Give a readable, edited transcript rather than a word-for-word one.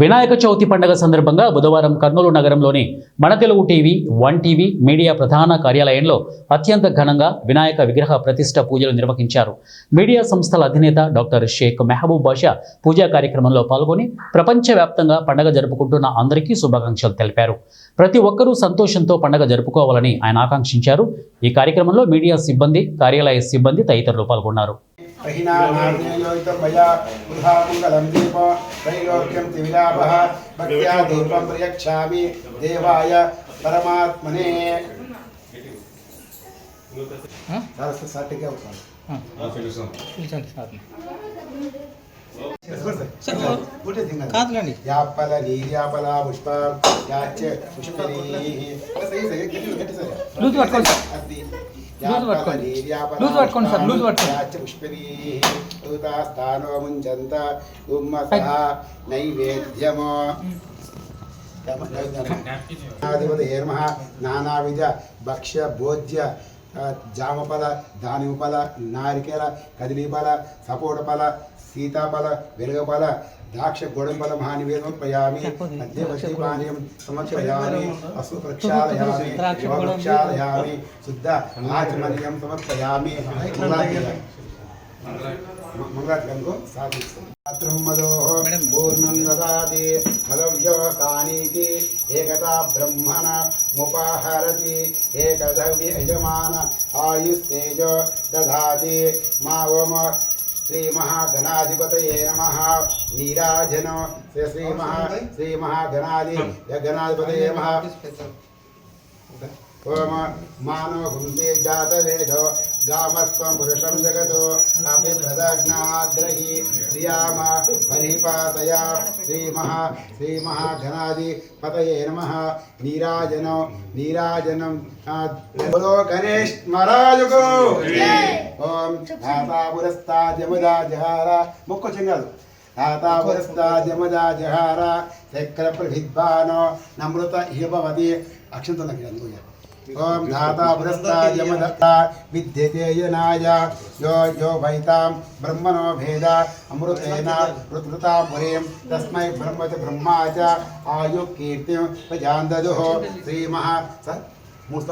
వినాయక చవితి పండుగ సందర్భంగా బుధవారం కర్నూలు నగరంలోని మన Telugu TV, one TV media ప్రధాన కార్యాలయంలో అత్యంత ఘనంగా వినాయక విగ్రహ ప్రతిష్ఠ పూజలు నిర్వహించారు. మీడియా సంస్థల అధినేత డాక్టర్ షేక్ మెహబూబ్ బాషా పూజా కార్యక్రమంలో పాల్గొని ప్రపంచవ్యాప్తంగా పండుగ జరుపుకుంటున్న అందరికీ శుభాకాంక్షలు తెలిపారు. ప్రతి ఒక్కరూ సంతోషంతో పండుగ జరుపుకోవాలని ఆయన ఆకాంక్షించారు. ఈ కార్యక్రమంలో మీడియా సిబ్బంది, కార్యాలయ సిబ్బంది తదితరులు పాల్గొన్నారు. देवाय परमात्मने यापल नीर्यापल पुष्प नैवेद्यम नानाविध भक्ष्य भोज्य जामफल, दानिमफल, नारिकेल, कदलीफल, सपोटफल, सीताफल, वेलगफल, द्राक्ष गोडंफल महानिवेदनं प्रयामि मध्यवर्ती पानीयं समर्पयामि अस्तु प्रक्षालयामि प्रक्षालयामि शुद्ध आचमनीयं समर्पयामि मंगलाचरणको साधुः पूर्णं ददाति मदव्यो तानीति एकता ब्रह्मण मुपाहरति एकदव्य यजमान आयुस्तेजो दधाति मा ओम श्री महागणाधिपतये नमः नीराजनो श्री महागणाधिपतये नमः ओम मानो घुमते जातवेदो गामस्वं पुरुषं जगतो अभिप्रदग्नाग्रही श्रियाम परिपातया श्री महागणाधिपतये नमः नीराजनं बोलो गणेश महाराज को ओम धाता पुरस्ता जमुदा जहारा मुक्को चिंगल धाता पुरस्ता जमुदा जहारा चक्र प्रभिद्वानो नमृत हिभवति अक्षंत लगिरंगोया ओम धाता पुरस्ता जमदत्ता विद्यते यनाय यो वैतां ब्रह्मणो भेदा अमृतेन ऋतृता पुरीं तस्मै ब्रह्म च ब्रह्मा च आयु कीर्तिं प्रजान्ददुः श्री महा मूर्त